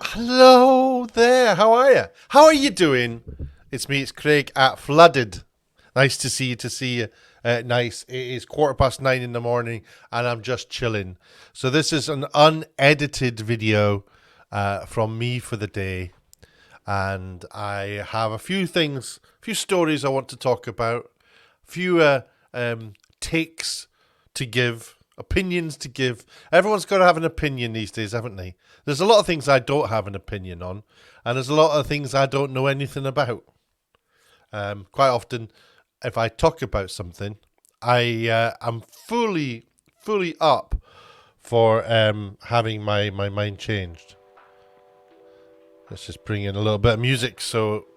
Hello there, how are you? How are you doing? It's me, it's Craig at Fludded. Nice to see you. Nice. It is 9:15 in the morning and I'm just chilling. So this is an unedited video from me for the day. And I have a few stories I want to talk about, a few takes to give, opinions to give. Everyone's got to have an opinion these days, haven't they? There's a lot of things I don't have an opinion on, and there's a lot of things I don't know anything about. Quite often, if I talk about something, I am fully up for having my mind changed. Let's just bring in a little bit of music so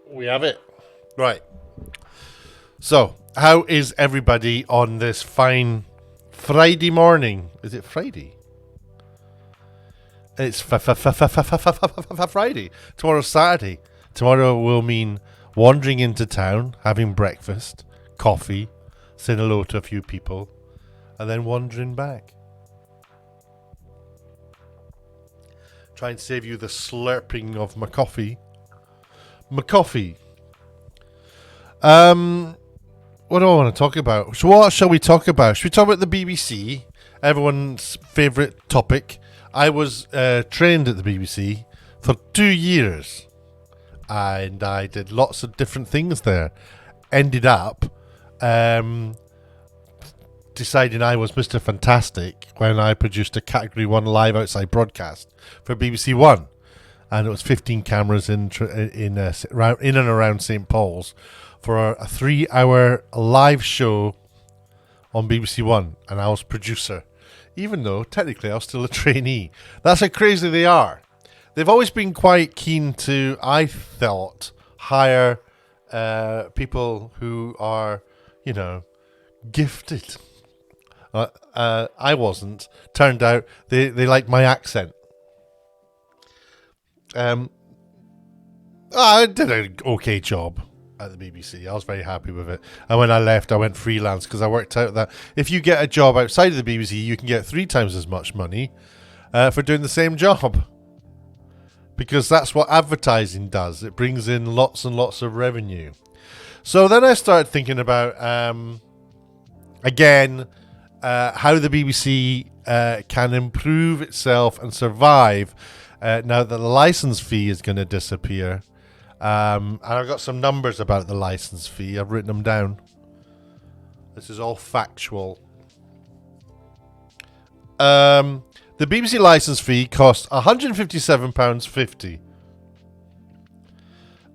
we have it. Right. So, how is everybody on this fine Friday morning? Is it Friday? It's Friday. Tomorrow's Saturday. Tomorrow will mean wandering into town, having breakfast, coffee, saying hello to a few people, and then wandering back. Try and save you the slurping of my coffee. What do I want to talk about? So what shall we talk about? Should we talk about the BBC? Everyone's favourite topic. I was trained at the BBC for 2 years. And I did lots of different things there. Ended up deciding I was Mr. Fantastic when I produced a Category 1 live outside broadcast for BBC1. And it was 15 cameras in and around St. Paul's for a 3-hour live show on BBC1. And I was producer, even though technically I was still a trainee. That's how crazy they are. They've always been quite keen to, I thought, hire people who are, gifted. I wasn't. Turned out they liked my accent. I did an okay job at the BBC. I was very happy with it. And when I left, I went freelance because I worked out that if you get a job outside of the BBC, you can get 3 times as much money for doing the same job. Because that's what advertising does. It brings in lots and lots of revenue. So then I started thinking about, how the BBC can improve itself and survive now that the license fee is going to disappear. And I've got some numbers about the license fee. I've written them down. This is all factual. The BBC license fee costs £157.50.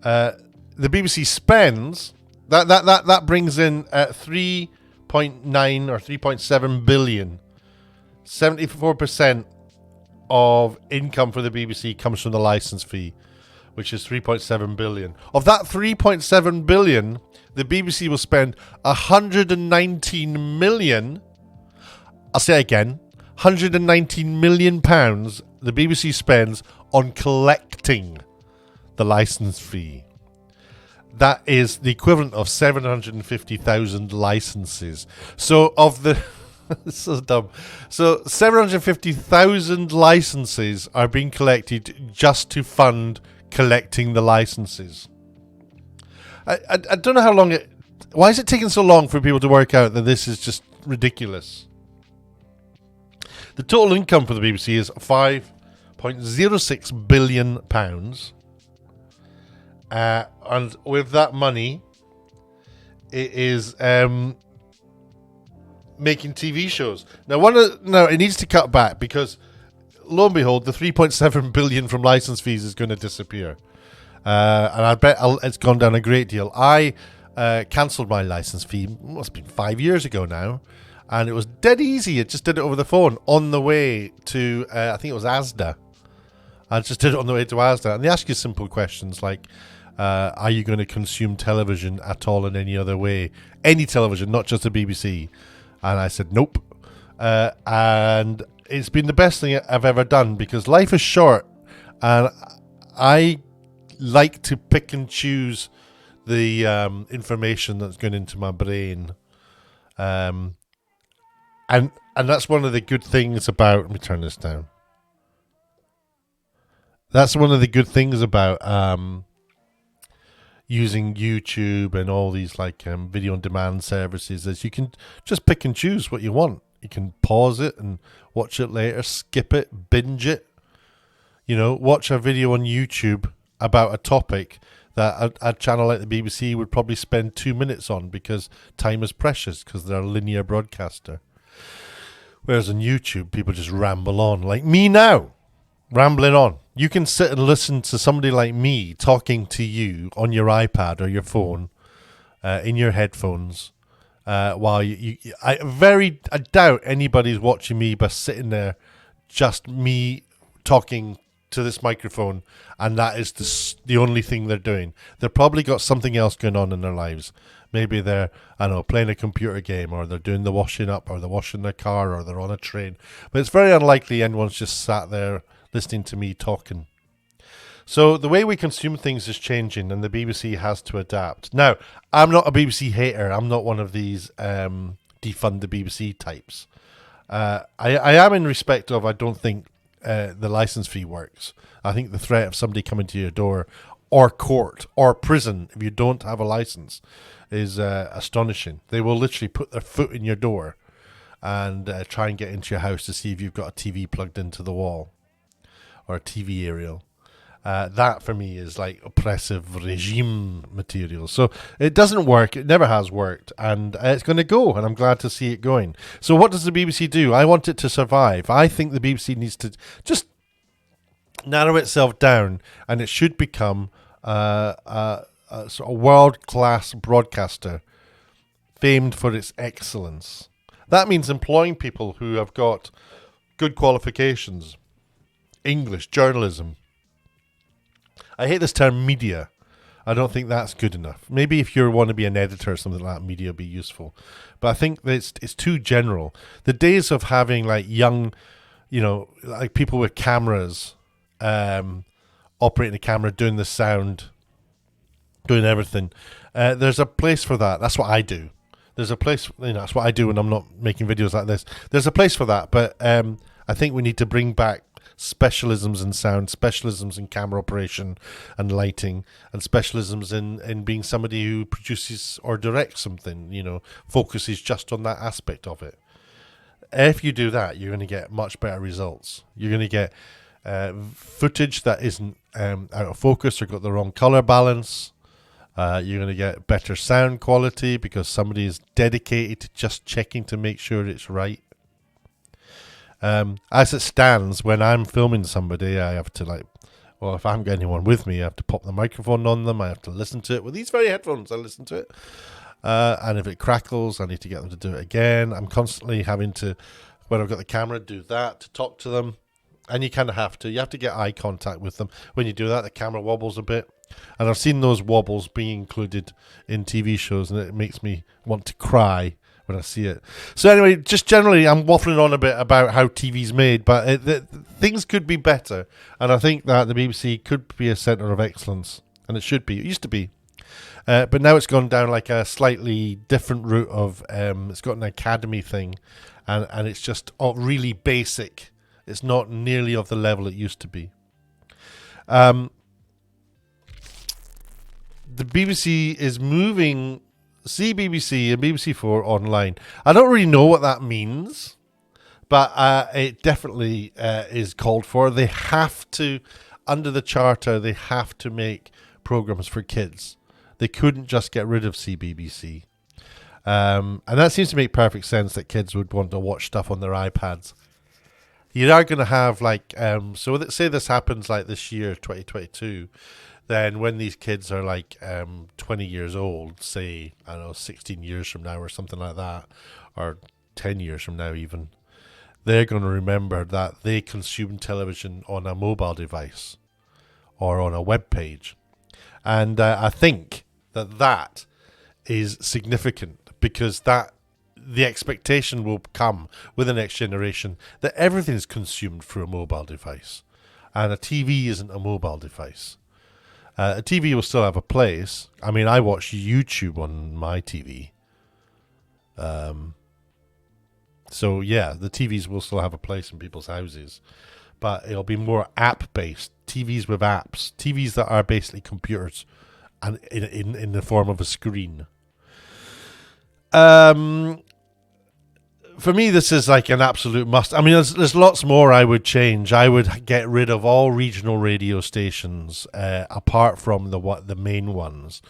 The BBC spends that brings in 3.9 or 3.7 billion. 74% of income for the BBC comes from the license fee, which is 3.7 billion. Of that 3.7 billion, the BBC will spend 119 million. I'll say it again. 119 million pounds the BBC spends on collecting the license fee. That is the equivalent of 750,000 licenses. So of the this is so dumb. So 750,000 licenses are being collected just to fund collecting the licenses. I don't know how long why is it taking so long for people to work out that this is just ridiculous? The total income for the BBC is £5.06 billion. And with that money, it is making TV shows. Now, it needs to cut back because, lo and behold, the 3.7 billion from license fees is going to disappear. And I bet it's gone down a great deal. I cancelled my license fee, must have been 5 years ago now. And it was dead easy. I just did it over the phone on the way to, I think it was Asda. I just did it on the way to Asda. And they ask you simple questions like, are you going to consume television at all in any other way? Any television, not just the BBC. And I said, nope. And it's been the best thing I've ever done because life is short. And I like to pick and choose the information that's going into my brain. Um, and that's one of the good things about. Let me turn this down. That's one of the good things about using YouTube and all these like video on demand services is you can just pick and choose what you want. You can pause it and watch it later, skip it, binge it. You know, watch a video on YouTube about a topic that a channel like the BBC would probably spend 2 minutes on because time is precious because they're a linear broadcaster. Whereas on YouTube, people just ramble on, like me now, rambling on. You can sit and listen to somebody like me talking to you on your iPad or your phone, in your headphones, while I doubt anybody's watching me by sitting there, just me talking to this microphone, and that is the only thing they're doing. They've probably got something else going on in their lives. Maybe they're, I don't know, playing a computer game, or they're doing the washing up, or they're washing their car, or they're on a train. But it's very unlikely anyone's just sat there listening to me talking. So the way we consume things is changing, and the BBC has to adapt. Now, I'm not a BBC hater. I'm not one of these defund the BBC types. I am in respect of, I don't think the license fee works. I think the threat of somebody coming to your door, or court, or prison, if you don't have a license, is astonishing. They will literally put their foot in your door and try and get into your house to see if you've got a TV plugged into the wall, or a TV aerial. That for me is like oppressive regime material. So it doesn't work. It never has worked, and it's going to go, and I'm glad to see it going. So what does the BBC do? I want it to survive. I think the BBC needs to just narrow itself down, and it should become a sort of world-class broadcaster famed for its excellence. That means employing people who have got good qualifications, English, journalism. I hate this term media. I don't think that's good enough. Maybe if you want to be an editor or something like that, media would be useful. But I think that it's too general. The days of having like young, like people with cameras, operating a camera, doing the sound, doing everything. There's a place for that. That's what I do. There's a place, that's what I do when I'm not making videos like this. There's a place for that. But I think we need to bring back specialisms in sound, specialisms in camera operation and lighting, and specialisms in being somebody who produces or directs something, focuses just on that aspect of it. If you do that, you're going to get much better results. You're going to get footage that isn't out of focus or got the wrong color balance. You're going to get better sound quality because somebody is dedicated to just checking to make sure it's right. As it stands, when I'm filming somebody, I have to if I haven't got anyone with me, I have to pop the microphone on them. I have to listen to it with these very headphones. I listen to it. And if it crackles, I need to get them to do it again. I'm constantly having to, when I've got the camera, do that to talk to them. And you kind of have to. You have to get eye contact with them. When you do that, the camera wobbles a bit. And I've seen those wobbles being included in TV shows, and it makes me want to cry when I see it. So anyway, just generally, I'm waffling on a bit about how TV's made, but things could be better. And I think that the BBC could be a centre of excellence, and it should be. It used to be. But now it's gone down like a slightly different route of, it's got an academy thing, and it's just really basic. It's not nearly of the level it used to be. The BBC is moving CBBC and BBC4 Online. I don't really know what that means, but it definitely is called for. They have to, under the charter, they have to make programs for kids. They couldn't just get rid of CBBC. And that seems to make perfect sense that kids would want to watch stuff on their iPads. You are going to have so say this happens like this year, 2022, then when these kids are 20 years old, say, 16 years from now or something like that, or 10 years from now even, they're going to remember that they consumed television on a mobile device or on a web page. And I think that is significant because the expectation will come with the next generation that everything is consumed through a mobile device. And a TV isn't a mobile device. A TV will still have a place. I mean, I watch YouTube on my TV. So yeah, the TVs will still have a place in people's houses, but it'll be more app-based. TVs with apps. TVs that are basically computers and in the form of a screen. For me, this is like an absolute must. I mean, there's lots more I would change. I would get rid of all regional radio stations, apart from the main ones.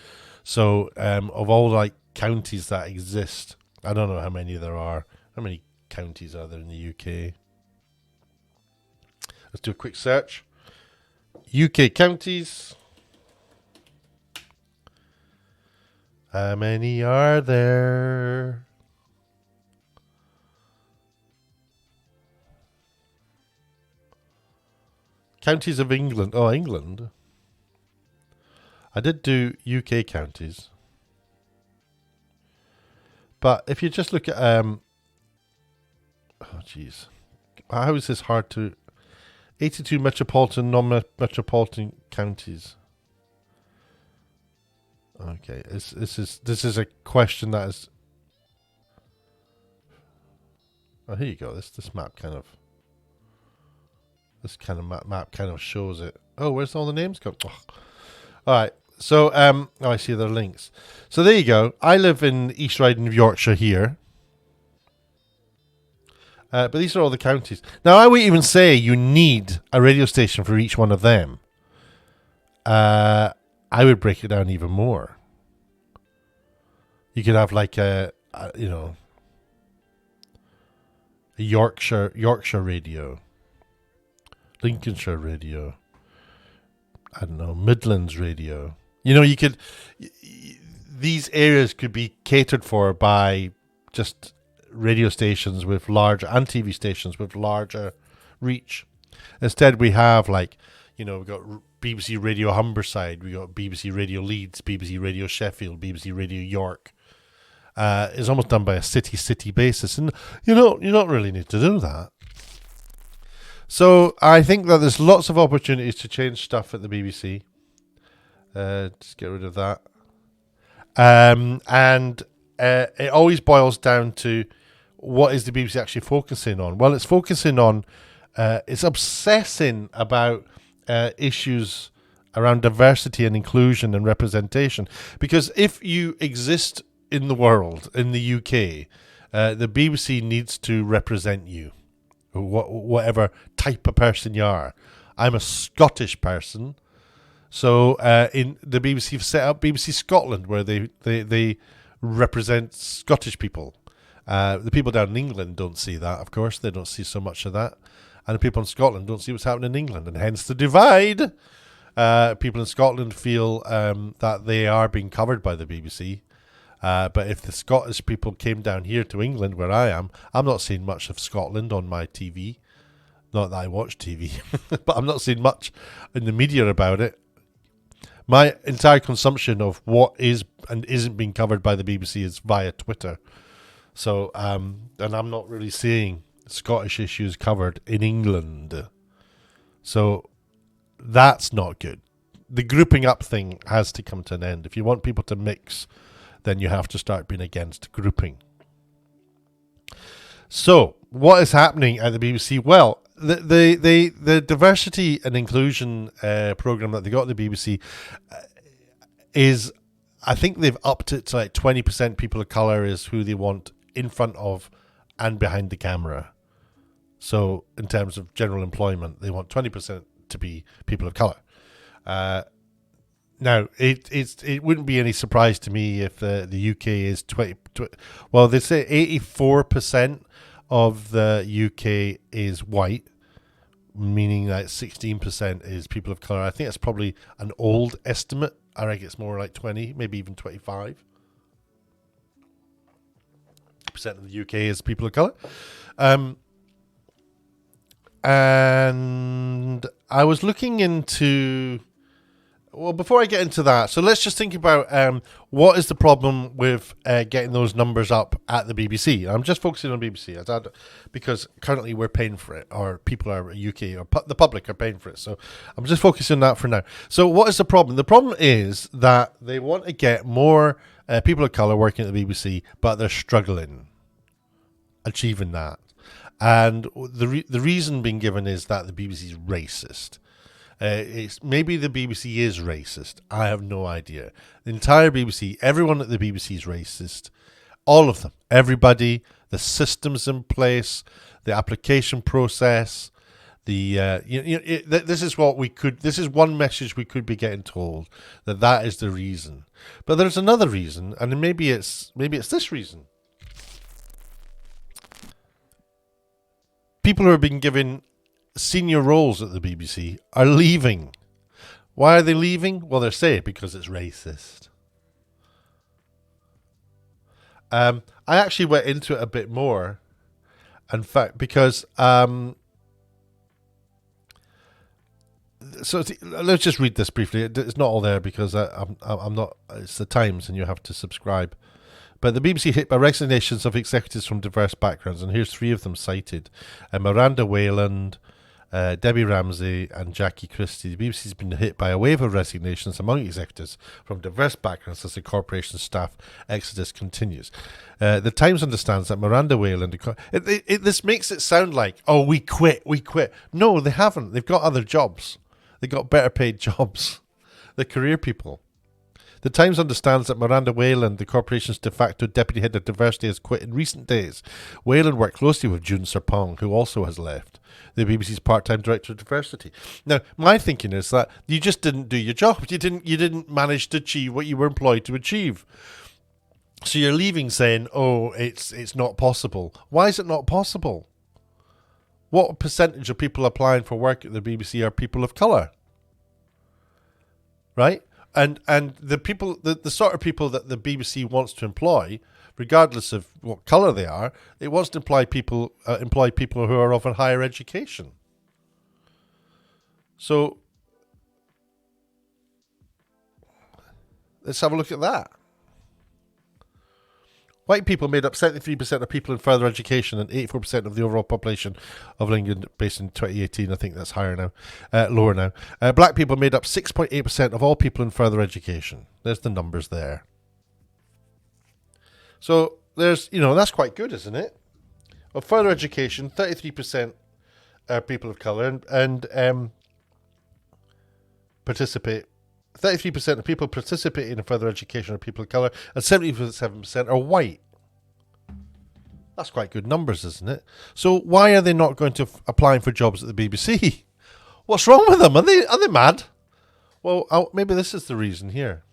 So, of all like counties that exist, I don't know how many there are. How many counties are there in the UK? Let's do a quick search. UK counties. How many are there? Counties of England. Oh, England. I did do UK counties. But if you just look at oh jeez. How is this hard to 82 metropolitan, non-metropolitan counties. Okay, this is a question that is. Oh, here you go. This map kind of. This kind of map kind of shows it. Oh, where's all the names go? Oh. All right. So, oh, I see their links. So there you go. I live in East Riding of Yorkshire here. But these are all the counties. Now, I would even say you need a radio station for each one of them. I would break it down even more. You could have like a Yorkshire radio, Lincolnshire radio, I don't know, Midlands radio. You could, these areas could be catered for by just radio stations with larger, and TV stations with larger reach. Instead, we have like, we've got BBC Radio Humberside, we got BBC Radio Leeds, BBC Radio Sheffield, BBC Radio York. It's almost done by a city basis, and you don't really need to do that. So I think that there's lots of opportunities to change stuff at the BBC. Just get rid of that. And it always boils down to what is the BBC actually focusing on? Well, it's focusing on, it's obsessing about issues around diversity and inclusion and representation. Because if you exist in the world, in the UK, the BBC needs to represent you, whatever type of person you are. I'm a Scottish person. So in the BBC have set up BBC Scotland, where they represent Scottish people. The people down in England don't see that, of course. They don't see so much of that. And the people in Scotland don't see what's happening in England, and hence the divide. People in Scotland feel that they are being covered by the BBC. But if the Scottish people came down here to England, where I am, I'm not seeing much of Scotland on my TV. Not that I watch TV, but I'm not seeing much in the media about it. My entire consumption of what is and isn't being covered by the BBC is via Twitter. So, and I'm not really seeing Scottish issues covered in England. So, that's not good. The grouping up thing has to come to an end. If you want people to mix, then you have to start being against grouping. So, what is happening at the BBC? Well, the diversity and inclusion program that they got at the BBC is, I think they've upped it to like 20% people of colour is who they want in front of and behind the camera. So in terms of general employment, they want 20% to be people of colour. Now, it wouldn't be any surprise to me if the UK is 20. Well, they say 84% of the UK is white, meaning that 16% is people of colour. I think that's probably an old estimate. I reckon it's more like 20, maybe even 25% of the UK is people of colour. And I was looking into Well, before I get into that, so let's just think about what is the problem with getting those numbers up at the BBC. I'm just focusing on BBC because currently we're paying for it, or people are UK or the public are paying for it. So I'm just focusing on that for now. So what is the problem? The problem is that they want to get more people of colour working at the BBC, but they're struggling achieving that. And the reason being given is that the BBC is racist. It's maybe the BBC is racist. I have no idea. The entire BBC, everyone at the BBC is racist. All of them. Everybody. The systems in place. The application process. This is what we could. This is one message we could be getting told, that is the reason. But there's another reason, and maybe it's this reason. People who are being given senior roles at the BBC are leaving. Why are they leaving? Well, they're saying because it's racist. I actually went into it a bit more. In fact, because let's just read this briefly. It's not all there because I'm not. It's the Times, and you have to subscribe. But the BBC hit by resignations of executives from diverse backgrounds, and here's 3 of them cited: Miranda Wayland, Debbie Ramsey and Jackie Christie. The BBC has been hit by a wave of resignations among executives from diverse backgrounds as the corporation's staff exodus continues. The Times understands that Miranda Wayland... This makes it sound like, oh, we quit. No, they haven't. They've got other jobs. They've got better paid jobs. They're career people. The Times understands that Miranda Wayland, the corporation's de facto deputy head of diversity, has quit in recent days. Wayland worked closely with June Sarpong, who also has left, the BBC's part-time director of diversity. Now, my thinking is that you just didn't do your job. You didn't manage to achieve what you were employed to achieve. So you're leaving saying, "Oh, it's not possible." Why is it not possible? What percentage of people applying for work at the BBC are people of colour? Right? And the people, the sort of people that the BBC wants to employ, regardless of what colour they are, it wants to employ people who are of a higher education. So let's have a look at that. White people made up 73% of people in further education and 84% of the overall population of England based in 2018. I think that's higher now, lower now. Black people made up 6.8% of all people in further education. There's the numbers there. So there's, that's quite good, isn't it? Of further education, 33% are people of colour and participate. 33% of people participating in further education are people of colour, and 77% are white. That's quite good numbers, isn't it? So why are they not going to applying for jobs at the BBC? What's wrong with them? Are they mad? Well, maybe this is the reason here.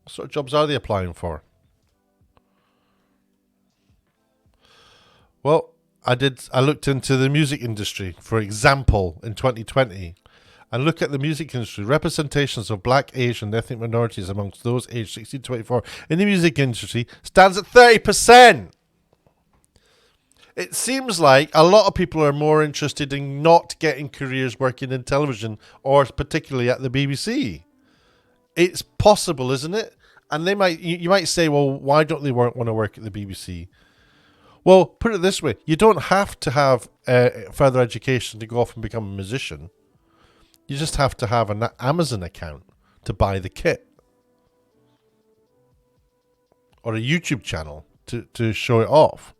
What sort of jobs are they applying for? Well, I looked into the music industry, for example, in 2020, and look at the music industry. Representations of black, Asian, and ethnic minorities amongst those aged 16 to 24 in the music industry stands at 30%. It seems like a lot of people are more interested in not getting careers working in television, or particularly at the BBC. It's possible, isn't it? And you might say, well, why don't they want to work at the BBC? Well, put it this way. You don't have to have further education to go off and become a musician. You just have to have an Amazon account to buy the kit. Or a YouTube channel to show it off.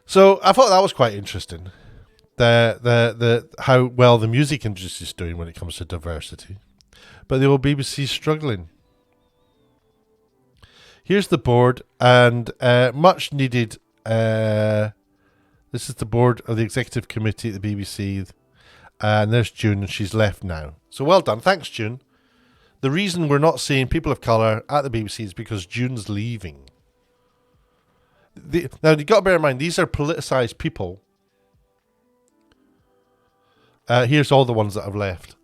So I thought that was quite interesting. The how well the music industry is doing when it comes to diversity. But the old BBC is struggling. Here's the board, and much needed. This is the board of the executive committee at the BBC, and there's June, and she's left now. So well done, thanks, June. The reason we're not seeing people of colour at the BBC is because June's leaving. Now you've got to bear in mind these are politicised people. Here's all the ones that have left.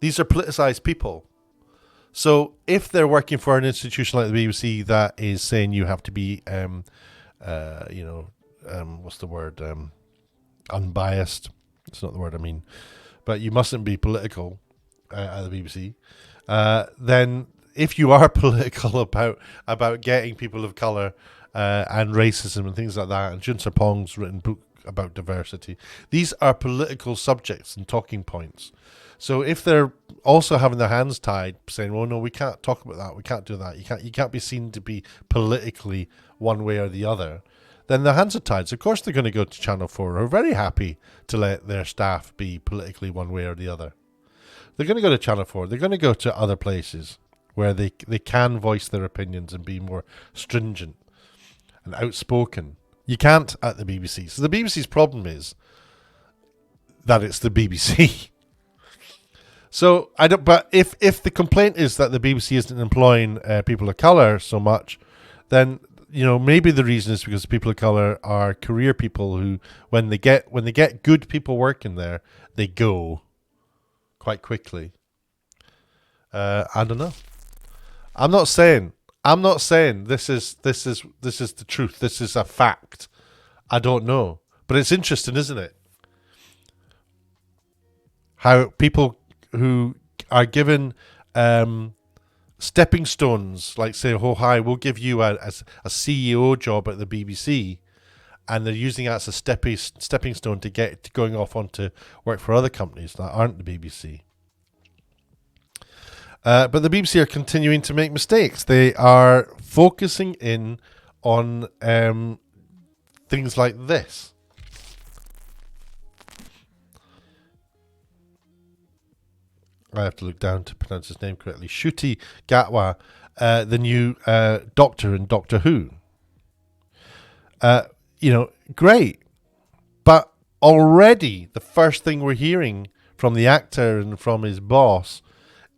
These are politicised people. So if they're working for an institution like the BBC that is saying you have to be, what's the word, unbiased, It's not the word I mean. But you mustn't be political at the BBC. Then if you are political about getting people of colour and racism and things like that, and James Sarpong's written book about diversity, these are political subjects and talking points. So if they're also having their hands tied, saying, "Well, no, we can't talk about that. We can't do that. You can't be seen to be politically one way or the other," then their hands are tied. So of course they're going to go to Channel 4, who are very happy to let their staff be politically one way or the other. They're going to go to Channel 4. They're going to go to other places where they can voice their opinions and be more stringent and outspoken. You can't at the BBC. So the BBC's problem is that it's the BBC. So I don't. But if the complaint is that the BBC isn't employing people of colour so much, then maybe the reason is because people of colour are career people who, when they get good people working there, they go quite quickly. I don't know. I'm not saying this is the truth. This is a fact. I don't know, but it's interesting, isn't it? How people who are given stepping stones, like say, "Oh, hi, we'll give you a CEO job at the BBC," and they're using that as a stepping stone to get to going off onto work for other companies that aren't the BBC. But the BBC are continuing to make mistakes. They are focusing in on things like this. I have to look down to pronounce his name correctly. Ncuti Gatwa, the new Doctor in Doctor Who. Great. But already the first thing we're hearing from the actor and from his boss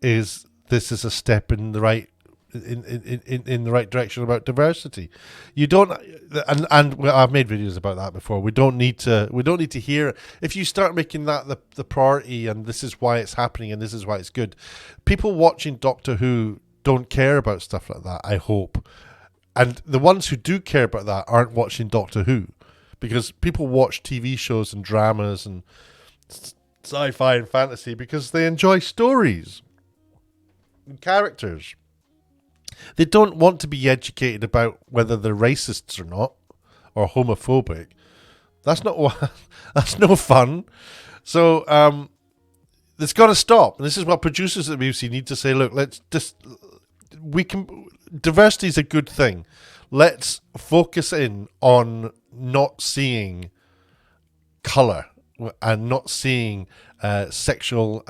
is this is a step in the right in the right direction about diversity. You don't, and I've made videos about that before. We don't need to hear, if you start making that the priority, and this is why it's happening and this is why it's good. People watching Doctor Who don't care about stuff like that, I hope. And the ones who do care about that aren't watching Doctor Who, because people watch TV shows and dramas and sci-fi and fantasy because they enjoy stories and characters. They don't want to be educated about whether they're racists or not, or homophobic. That's no fun. So it's got to stop. And this is what producers at the BBC need to say. Look, diversity is a good thing. Let's focus in on not seeing colour and not seeing sexual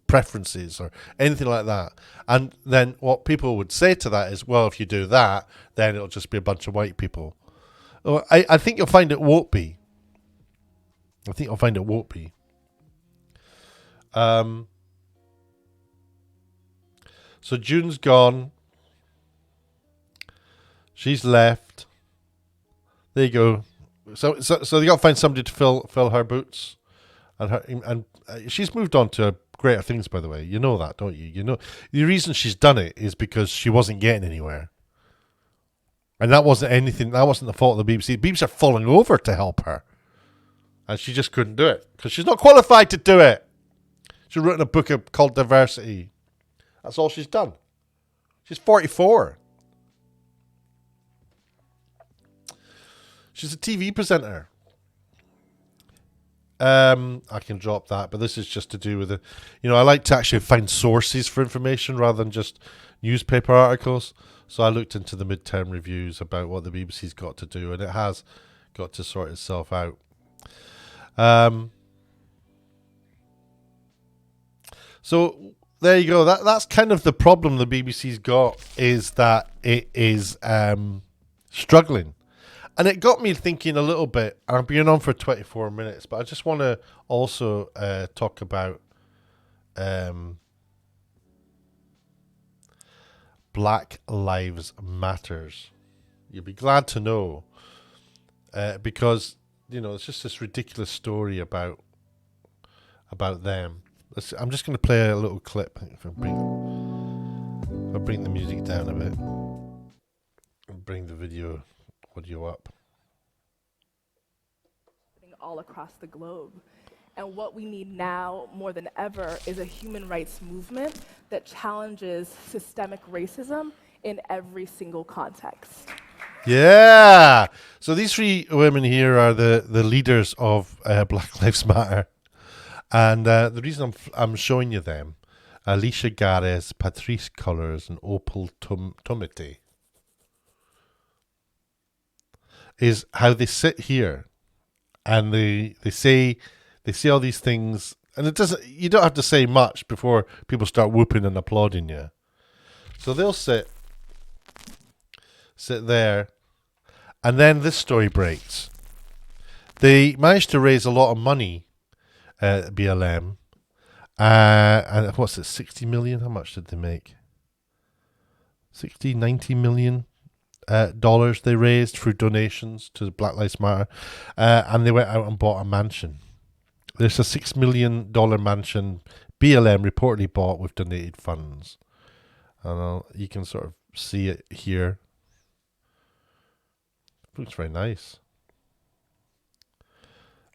preferences or anything like that. And then what people would say to that is, well, if you do that, then it'll just be a bunch of white people. Well, I think you'll find it won't be. So June's gone. She's left. There you go. So they got to find somebody to fill her boots, and she's moved on to greater things, by the way. You know that, don't you? You know the reason she's done it is because she wasn't getting anywhere, and that wasn't anything. That wasn't the fault of the BBC. The BBC are falling over to help her, and she just couldn't do it because she's not qualified to do it. She's written a book called Diversity. That's all she's done. She's 44. She's a TV presenter. I can drop that, but this is just to do with it. I like to actually find sources for information rather than just newspaper articles. So I looked into the midterm reviews about what the BBC's got to do, and it has got to sort itself out. So there you go. That's kind of the problem the BBC's got, is that it is struggling. And it got me thinking a little bit. I've been on for 24 minutes, but I just want to also talk about Black Lives Matters. You'll be glad to know, because it's just this ridiculous story about them. I'm just going to play a little clip. If I bring the music down a bit, and bring the video audio up. all across the globe. And what we need now, more than ever, is a human rights movement that challenges systemic racism in every single context. Yeah. So these three women here are the leaders of Black Lives Matter. And the reason I'm showing you them, Alicia Gares, Patrice Cullors, and Opal Tomite, is how they sit here and they say all these things, and you don't have to say much before people start whooping and applauding you. So they'll sit there, and then this story breaks. They managed to raise a lot of money at BLM, and what's it, 60 million? How much did they make? 90 million dollars they raised through donations to Black Lives Matter, and they went out and bought a mansion. There's a $6 million mansion BLM reportedly bought with donated funds. And you can sort of see it here. Looks very nice.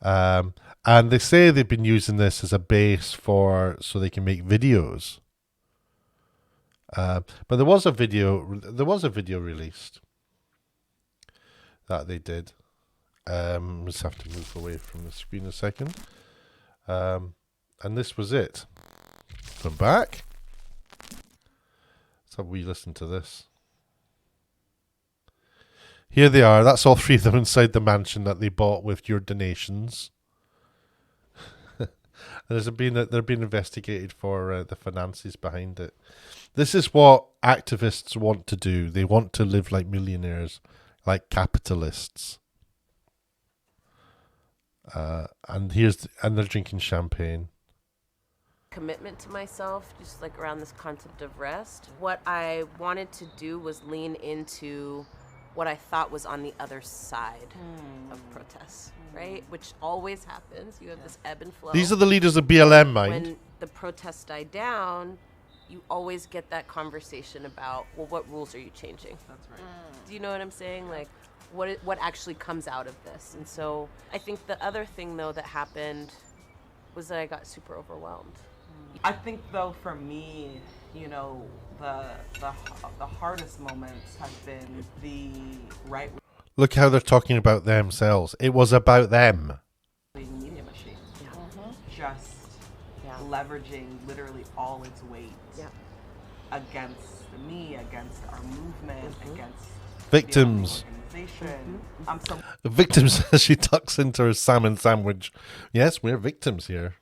And they say they've been using this as a base so they can make videos. But there was a video released that they did. Just have to move away from the screen a second. And this was it. From back. Let's have we listen to this. Here they are. That's all three of them inside the mansion that they bought with your donations. They're being investigated for the finances behind it. This is what activists want to do. They want to live like millionaires, like capitalists. And they're drinking champagne. Commitment to myself, just like around this concept of rest. What I wanted to do was lean into what I thought was on the other side of protests, right? Which always happens. You have this ebb and flow. These are the leaders of BLM, mind. When the protests die down, you always get that conversation about, well, what rules are you changing? That's right. Do you know what I'm saying? Like, what actually comes out of this? And so I think the other thing, though, that happened was that I got super overwhelmed. I think, though, for me, you know, the hardest moments have been the right Look how they're talking about themselves. It was about them. media machine. Just leveraging literally all its weight against me, against our movement, against Victims. the organization. Victims as she tucks into her salmon sandwich. Yes, we're victims here.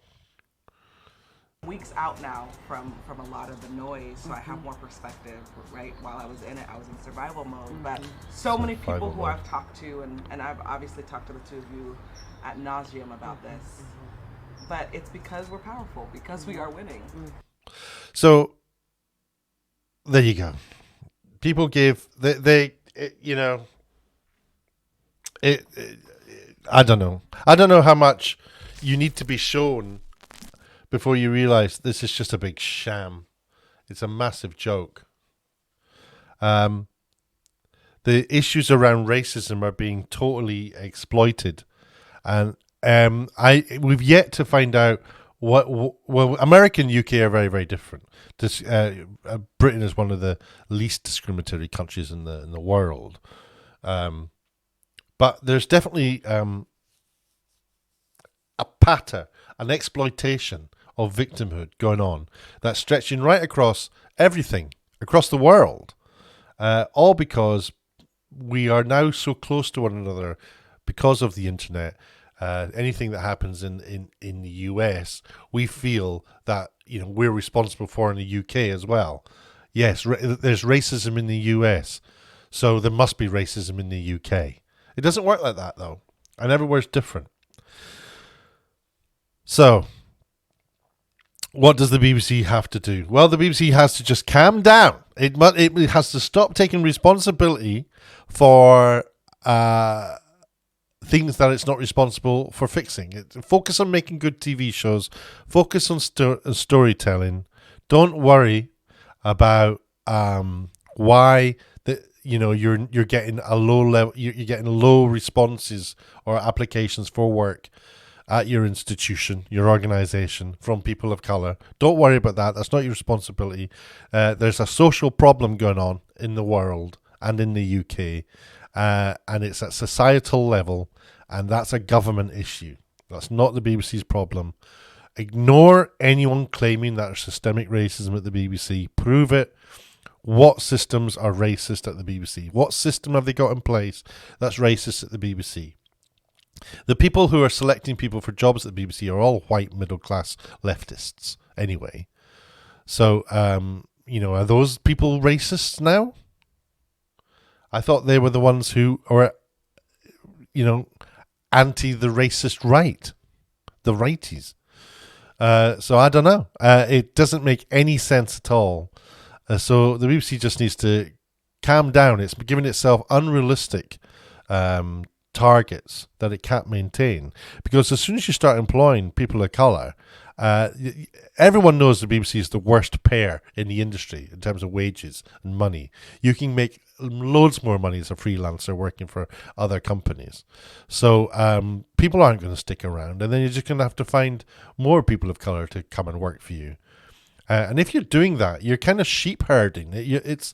Weeks out now from a lot of the noise, so I have more perspective, right? While I was in it, I was in survival mode. But so many people who I've talked to, and I've obviously talked to the two of you ad nauseum about this, but it's because we're powerful, because we are winning. So, there you go. People give, you know, I don't know. I don't know how much you need to be shown before you realize this is just a big sham. It's a massive joke. The issues around racism are being totally exploited, and we've yet to find out well, America and UK are very, very different. Britain is one of the least discriminatory countries in the world, but there's definitely a patter, an exploitation of victimhood going on that's stretching right across everything, across the world, all because we are now so close to one another because of the internet. Anything that happens in the US, we feel that we're responsible for in the UK as well. Yes, there's racism in the US, so there must be racism in the UK. It doesn't work like that though, and everywhere's different. So, what does the BBC have to do? Well, the BBC has to just calm down. It has to stop taking responsibility for things that it's not responsible for fixing. Focus on making good TV shows. Focus on storytelling. Don't worry about why you're getting a low level, you're getting low responses or applications for work at your institution, your organization, from people of color. Don't worry about that. That's not your responsibility. There's a social problem going on in the world and in the UK, and it's at societal level, and that's a government issue. That's not the BBC's problem. Ignore anyone claiming that there's systemic racism at the BBC. Prove it. What systems are racist at the BBC? What system have they got in place that's racist at the BBC? The people who are selecting people for jobs at the BBC are all white middle-class leftists anyway. So, are those people racists now? I thought they were the ones who are, anti the racist right, the righties. So I don't know. It doesn't make any sense at all. So the BBC just needs to calm down. It's giving itself unrealistic targets that it can't maintain. Because as soon as you start employing people of colour, everyone knows the BBC is the worst payer in the industry in terms of wages and money. You can make loads more money as a freelancer working for other companies. So people aren't going to stick around, and then you're just going to have to find more people of colour to come and work for you. And if you're doing that, you're kind of sheep herding. It's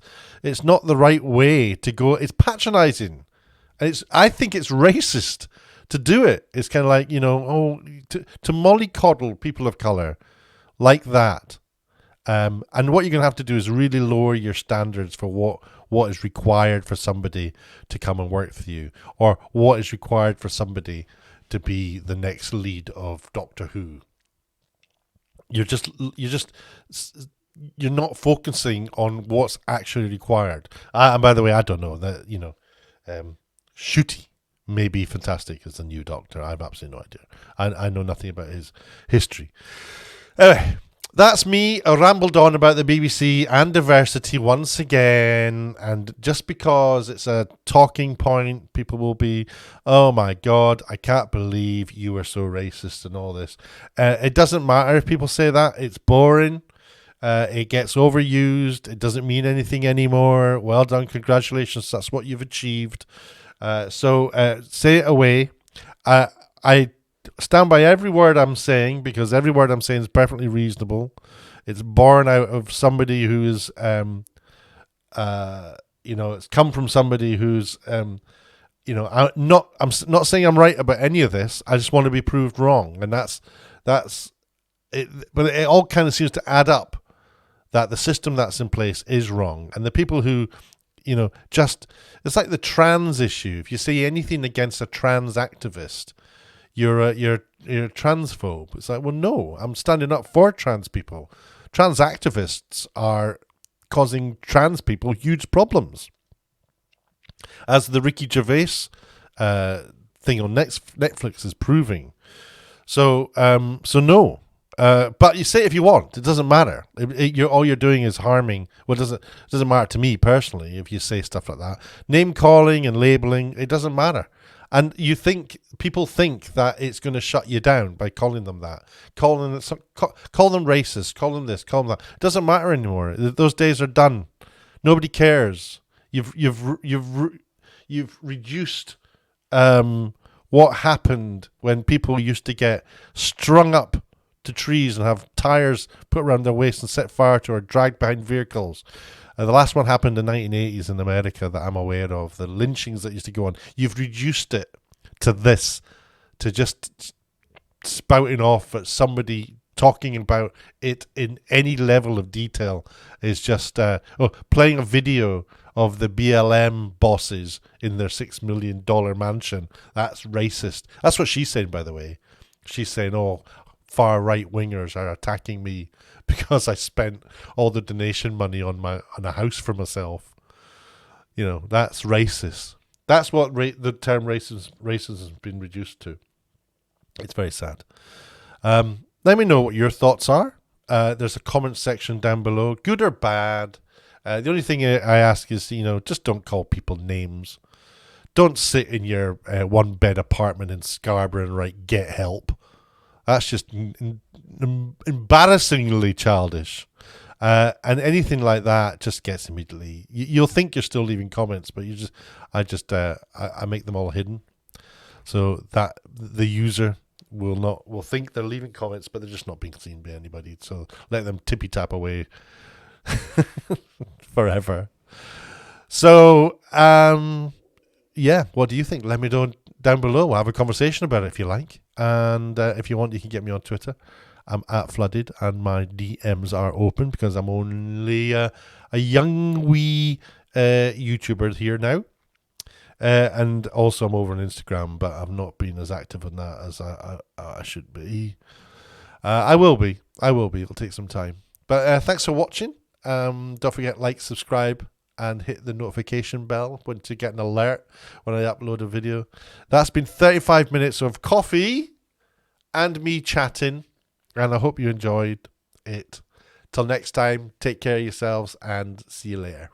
not the right way to go. It's patronising. I think it's racist to do it. It's kind of like, to mollycoddle people of colour like that. And what you're going to have to do is really lower your standards for what is required for somebody to come and work for you, or what is required for somebody to be the next lead of Doctor Who. You're not focusing on what's actually required. And by the way, I don't know that, Shooty may be fantastic as the new Doctor. I have absolutely no idea. I know nothing about his history. Anyway, that's me. I rambled on about the BBC and diversity once again. And just because it's a talking point, people will be, oh my God, I can't believe you were so racist and all this. It doesn't matter if people say that. It's boring. It gets overused. It doesn't mean anything anymore. Well done. Congratulations. That's what you've achieved. So say it away. I stand by every word I'm saying, because every word I'm saying is perfectly reasonable. It's born out of somebody who is, it's come from somebody who's, I'm not saying I'm right about any of this. I just want to be proved wrong, and that's it. But it all kind of seems to add up that the system that's in place is wrong, and the people who, it's like the trans issue. If you say anything against a trans activist, you're a transphobe. It's like, well, no, I'm standing up for trans people. Trans activists are causing trans people huge problems, as the Ricky Gervais thing on Netflix is proving. So no. But you say it if you want. It doesn't matter. All you're doing is harming. Well, it doesn't matter to me personally if you say stuff like that. Name calling and labeling, it doesn't matter. And people think that it's going to shut you down by calling them that. Call them racist. Call them this. Call them that. It doesn't matter anymore. Those days are done. Nobody cares. You've reduced what happened when people used to get strung up to trees and have tires put around their waist and set fire to or dragged behind vehicles. The last one happened in the 1980s in America that I'm aware of. The lynchings that used to go on. You've reduced it to this, to just spouting off at somebody talking about it in any level of detail is just playing a video of the BLM bosses in their $6 million mansion. That's racist. That's what she's saying, by the way. She's saying, far right wingers are attacking me because I spent all the donation money on a house for myself. That's racist. That's what the term racism has been reduced to. It's very sad. Let me know what your thoughts are. There's a comment section down below, good or bad. The only thing I ask is, just don't call people names. Don't sit in your one-bed apartment in Scarborough and write "get help." That's just embarrassingly childish. And anything like that just gets immediately. You'll think you're still leaving comments, but I make them all hidden, so that the user will think they're leaving comments, but they're just not being seen by anybody. So let them tippy tap away forever. So yeah, what do you think? Let me know down below. We'll have a conversation about it if you like, and if you want, you can get me on Twitter. I'm at Fludded, and my DMs are open because I'm only a young wee YouTuber here now. And also I'm over on Instagram, but I've not been as active on that as I should be. I will be. It'll take some time. But thanks for watching. Don't forget, like, subscribe, and hit the notification bell to get an alert when I upload a video. That's been 35 minutes of coffee and me chatting, and I hope you enjoyed it. Till next time, take care of yourselves and see you later.